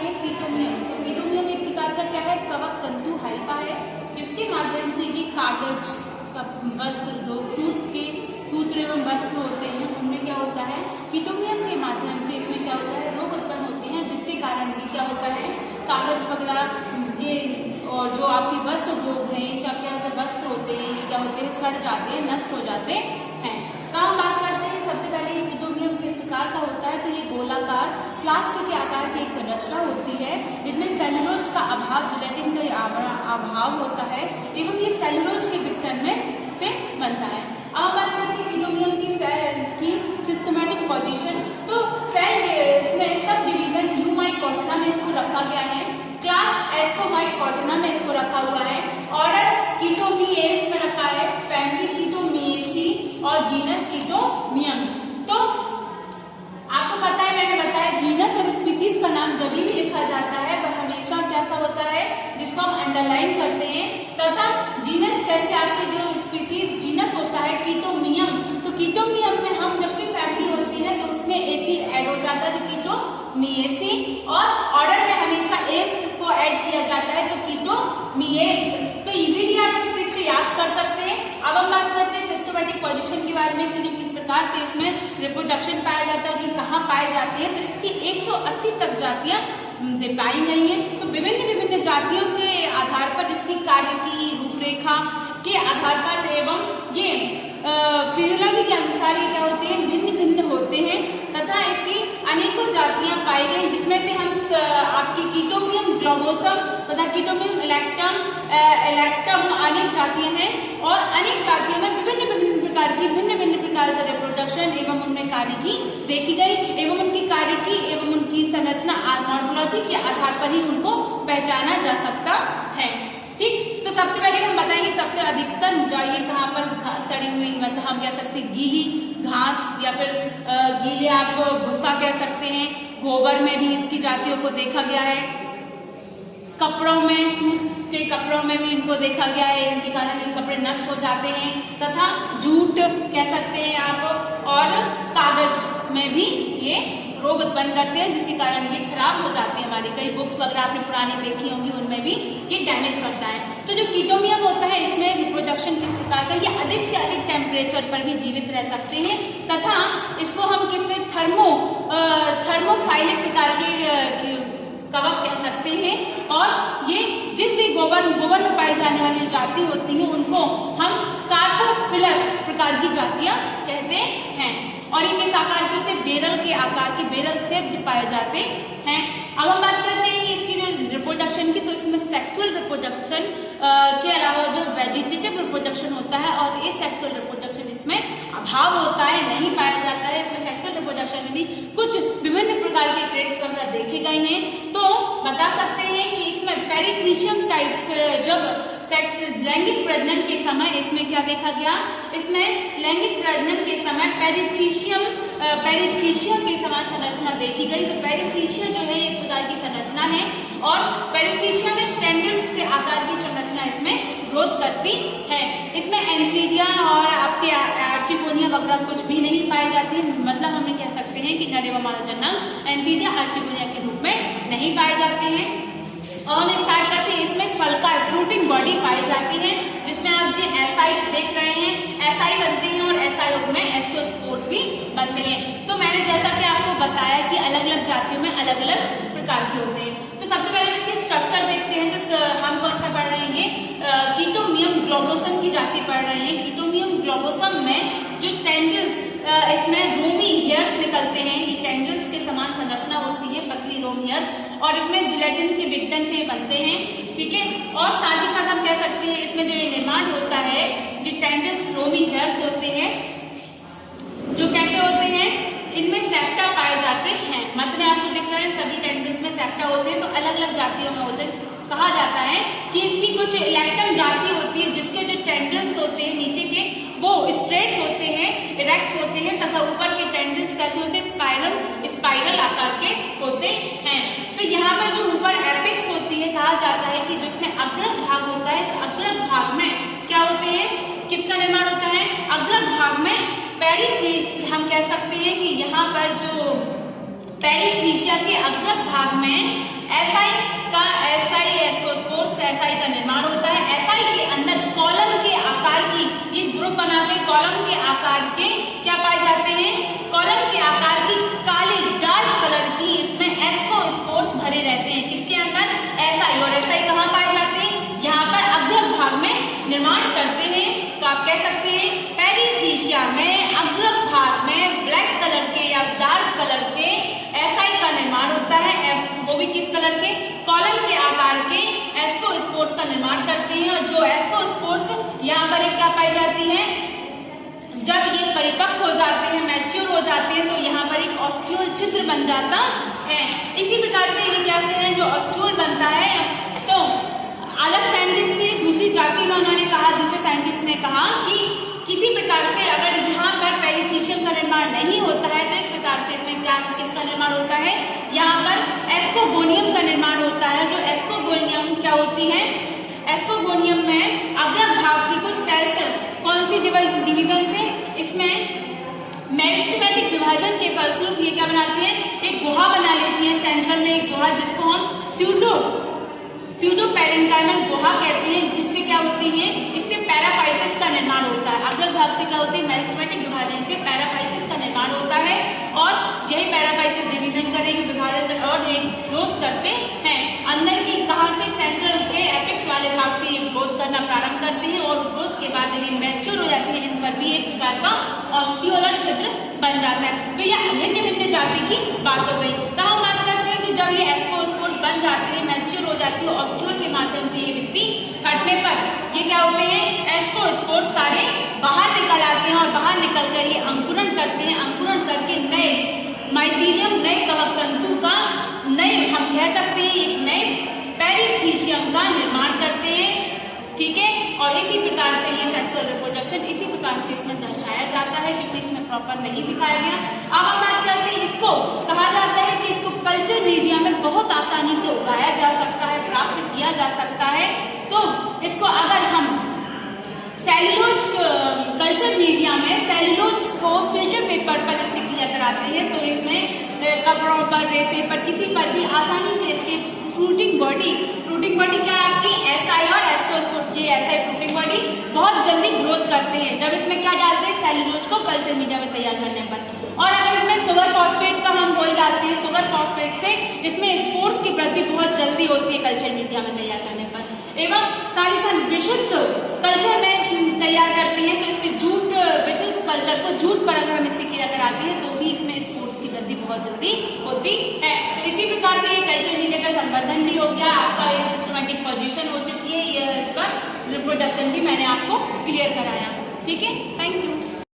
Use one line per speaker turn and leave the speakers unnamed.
है कीटोमियम। तो कीटोमियम एक प्रकार का क्या है, कवक तंतु हाइफा है, जिसके माध्यम से ये कागज का वस्त्र सूत्र एवं वस्त्र होते हैं, उनमें क्या होता है कीटोमियम के माध्यम से इसमें क्या होता है रोग उत्पन्न होते हैं, जिसके कारण ये क्या होता है कागज वगैरह ये और जो आपके वस्त्र उद्योग है ये सब क्या होता है वस्त्र होते हैं ये क्या होते हैं सड़ जाते हैं, नष्ट हो जाते हैं। तो हम बात करते हैं सबसे पहले ये कीटोमियम किस प्रकार का होता है। तो ये गोलाकार फ्लास्क के आकार की एक संरचना होती है, इनमें सेलुलोज का अभाव, जिलेटिन का अभाव होता है एवं ये सेलुलोज के विघटन में से बनता है। अब बात करते हैं कीटोमियम की सेल की सिस्टमैटिक पोजीशन। तो सेल इसमें सब डिवीजन यूमाइकोटिना में इसको रखा गया है, क्लास एस्कोमाइकोटिना में इसको रखा हुआ है, ऑर्डर कीटोमिएट्स में रखा है, फैमिली कीटोमिएसी और जीनस कीटोमियम। तो आपको पता है मैंने बताया जीनस और स्पीसीज का नाम जब भी लिखा जाता है वह हमेशा कैसा होता है जिसको हम अंडरलाइन करते हैं, तथा जीनस जैसे आपके जो स्पीसीज जीनस होता है कीटोमियम, तो कीटोमियम में हम जब भी फैमिली होती है तो उसमें एसी ऐड हो जाता है, तो कीटोमिएसी, और ऑर्डर में हमेशा एस को ऐड किया जाता है तो कीटोमिएट्स। तो इजीली आप इस ट्रिक से याद कर सकते हैं। अब हम बात करते हैं सिस्टमैटिक पोजीशन के बारे में कि किस प्रकार से इसमें रिप्रोडक्शन पाया जाता है और ये कहाँ पाए जाते हैं। तो इसकी 180 तक जातियां पाई गई हैं। तो विभिन्न जातियों के आधार पर इसकी कार्य की रूपरेखा के आधार पर एवं ये फिजियोलॉजी के अनुसार ये क्या होते हैं भिन्न होते हैं, तथा इसकी अनेकों जातियां पाई गई, जिसमें से हम आपकी कीटोमियम ग्लोबोसम तथा कीटोमियम इलेक्टम अनेक जातियां हैं, और अनेक जातियों में भिन्न प्रकार का रिप्रोडक्शन एवं उनमें कार्य की देखी गई एवं उनकी कार्य की एवं उनकी संरचना मॉर्फोलॉजी के आधार पर ही उनको पहचाना जा सकता है। ठीक, तो सबसे पहले हम बताएंगे सबसे अधिकतर जाइए कहाँ पर सड़ी हुई, मतलब हम कह सकते हैं गीली घास या फिर गीले आप भूसा कह सकते हैं, गोबर में भी इसकी जातियों को देखा गया है, कपड़ों में सूत के कपड़ों में भी इनको देखा गया है, इनके कारण ये कपड़े नष्ट हो जाते हैं, तथा जूट कह सकते हैं आप, और कागज में भी ये रोग उत्पन्न करते हैं, जिसके कारण ये खराब हो जाते हैं। हमारी कई बुक्स वगैरह आपने पुरानी देखी होंगी, उनमें भी ये डैमेज करता है। तो जो कीटोमियम होता है इसमें रिप्रोडक्शन किस प्रकार का, ये अधिक से अधिक टेम्परेचर पर भी जीवित रह सकते हैं, तथा इसको हम किसमें थर्मोफाइलिक प्रकार के कवक कह सकते हैं, और ये जिस भी गोबर में पाई जाने वाली जाति होती है उनको हम कार्पोफिलस प्रकार की जातियां कहते हैं, और ये किस आकार के होते हैं बेरल के आकार के, बेरल से पाए जाते हैं। अब हम बात करते हैं इसकी जो रिप्रोडक्शन की, तो इसमें सेक्सुअल रिप्रोडक्शन के अलावा जो वेजिटेटिव रिप्रोडक्शन होता है और ये सेक्सुअल रिप्रोडक्शन इसमें अभाव होता है, नहीं पाया जाता है। इसमें सेक्सुअल रिप्रोडक्शन में भी कुछ विभिन्न प्रकार के ट्रेड्स वगैरह देखे गए हैं। तो बता सकते हैं कि इसमें पेरिथीशियम टाइप जब लैंगिक प्रजनन के समय इसमें क्या देखा गया, इसमें लैंगिक प्रजनन के समय पेरिथीशिया के समान संरचना देखी गई। तो पेरिथीशिया जो है इस प्रकार की संरचना है, और पेरिथीशिया में टेंडल्स के आकार की संरचना इसमें ग्रोथ करती है। इसमें एंथीरिया और आपके आर्चिगोनिया वगैरह कुछ भी नहीं पाए जाते हैं, मतलब हम कह सकते हैं कि नर एवं मादा जनक एंथीरिया आर्चिगोनिया के रूप में नहीं पाए जाते हैं। और हम स्टार्ट करते हैं, इसमें फल्का फ्रूटिंग बॉडी पाई जाती है, जिसमें आप जो एसाई देख रहे हैं, एसाई बनते हैं और एसाई में एस्कोस्पोर्स भी बनते हैं। तो मैंने जैसा कि आपको बताया कि अलग अलग जातियों में अलग अलग प्रकार के होते हैं। तो सबसे पहले हम इसके स्ट्रक्चर देखते हैं। तो हम कौन सा पढ़ रहे हैं, कीटोमियम ग्लोबोसम की जाति पढ़ रहे हैं। कीटोमियम ग्लोबोसम में जो टेंडल्स इसमें रोमी हेयर्स निकलते हैं, ये टेंडल्स के समान संरचना होती है, पतली रोम हेयर्स, और इसमें जिलेटिन के विघटन से बनते हैं। ठीक है, और साथ ही साथ हम कह सकते हैं इसमें जो ये निर्माण होता है, जो टेंडल्स रोमी हेयर्स होते हैं, जो कैसे होते हैं, इनमें सेप्टा पाए जाते हैं। मध्य में आपको दिख रहा है सभी टेंडल्स में सेप्टा होते हैं, तो अलग अलग जातियों में होते हैं। कहा जाता है कि इसकी कुछ इलेक्टम जाति होती है, जिसके जो टेंडल्स होते हैं नीचे के वो स्ट्रेट होते हैं, इरेक्ट होते हैं, तथा ऊपर के टेंडल्स कैसे होते हैं, स्पाइरल आकार के होते हैं। तो यहाँ पर जो ऊपर एपेक्स होती है, कहा जाता है कि जिसमें अग्रक भाग होता है, इस अग्रक भाग में क्या होते हैं, किसका निर्माण होता है, अग्रक भाग में पेरिथीशिया, हम कह सकते हैं कि यहाँ पर जो पेरिथीशिया के अग्रक भाग में एसआई का निर्माण होता है। एसआई के अंदर कॉलम के आकार की ये ग्रुप बना के कॉलम के आकार के क्या पाए जाते हैं, कॉलम के आकार की काले डार्क कलर की इसमें एस्कोस्पोर्स भरे रहते हैं। किसके अंदर, एसआई। और एसआई कहाँ पाए जाते हैं, यहाँ पर अग्र भाग में निर्माण करते हैं। तो आप कह सकते हैं पेरिथीशिया में अग्र भाग में ब्लैक कलर के या डार्क कलर के एसआई का निर्माण होता है। वो भी किस कलर के, कॉलम के आकार के एस्कोस्पोर्स का निर्माण करते हैं। और जो एस्कोस्पोर्स यहाँ पर एक क्या पाई जाती है, जब ये परिपक्व हो जाते हैं, मैच्योर हो जाते हैं, तो यहाँ पर एक ऑस्टियोल छिद्र बन जाता है। इसी प्रकार से ये क्या है, जो ऑस्टियोल बनता है, तो अलग साइंटिस्ट की दूसरी जाति में उन्होंने कहा, दूसरे साइंटिस्ट ने कहा कि किसी प्रकार से अगर यहाँ पर पेरिथीशियम का निर्माण नहीं होता है तो इस प्रकार से इसमें क्या किसका निर्माण होता है, यहाँ पर एस्कोगोनियम का निर्माण होता है। जो एस्कोगोनियम क्या होती है, एस्कोगोनियम में अग्र भाग की कुछ सेल्स कौन सी डिवीजन से, इसमें मेरिस्टेमेटिक विभाजन के फलस्वरूप ये क्या बनाती है, एक गुहा बना लेती है सेंट्रल में, एक गुहा जिसको हम स्यूडो पेरेन्काइमल गुहा कहते हैं, जिससे क्या होती है, इससे पैराफाइसिस का निर्माण होता है। अग्र भाग से क्या होती है, मेरिस्टेमेटिक विभाजन से पैराफाइसिस का निर्माण होता है। और यही पैराफाइसिस डिवीजन करेंगे, विभाजन और ये ग्रोथ करते हैं। अंदर की कहाँ से, सेंट्रल के एपेक्स वाले भाग से ये ग्रोथ करना प्रारंभ करते हैं और ग्रोथ के बाद ये मैच्योर हो जाते हैं। इन पर भी एक प्रकार का ऑस्टियोलर छिद्र बन जाता है। तो यह भिन्न भिन्न जाति की बात हो गई। तो हम बात करते हैं कि जब ये एस्कोस्पोर बन जाते हैं, मैच्योर हो जाती है, ऑस्टियोल के माध्यम से ये भित्ति फटने पर ये क्या होते हैं, एस्कोस्पोर सारे बाहर निकल आते हैं और बाहर निकल कर ये अंकुरण करते हैं। अंकुरण करके नए माइसीलियम, नए कवक तंतु का, नए हम कह सकते हैं एक नए पेरिथीशियम का निर्माण करते हैं। ठीक है, और इसी प्रकार से ये सेक्सुअल रिप्रोडक्शन इसी प्रकार से इसमें दर्शाया जाता है, क्योंकि इसमें प्रॉपर नहीं दिखाया गया। अब हम बात करते हैं, इसको कहा जाता है कि इसको कल्चर मीडिया में बहुत आसानी से उगाया जा सकता है, प्राप्त किया जा सकता है। तो इसको अगर हम सेलुलोज कल्चर मीडिया में सेलुलोज को फिल्टर पेपर पर इससे क्लियर कराते हैं, तो इसमें कपड़ों पर, रेसे पर, किसी पर भी आसानी से इसकी फ्रूटिंग बॉडी क्या है आपकी, एसआई और एस्कोस्पोर्स, ये एसआई फ्रूटिंग बॉडी बहुत जल्दी ग्रोथ करते हैं जब इसमें क्या डालते हैं, सेलुलोज को कल्चर मीडिया में तैयार करने पर। और अगर इसमें सुगर फॉस्फेट का हम रोल डालते हैं, सुगर फॉस्फेट से इसमें स्पोर्स की वृद्धि बहुत जल्दी होती है कल्चर मीडिया में तैयार करने पर। एवं साथ ही साथ विशुद्ध कल्चर में तैयार करते हैं, तो इसके जूट, विशुद्ध कल्चर को जूट पर अगर हम इससे क्रिया कराते हैं तो भी इसमें स्पोर्स की वृद्धि बहुत जल्दी होती है। तो इसी प्रकार से ये कल्चर मीडिया का संवर्धन भी हो गया, आपका ये सिस्टमैटिक पोजीशन हो चुकी है, ये इसका रिप्रोडक्शन भी मैंने आपको क्लियर कराया। ठीक है, थैंक यू।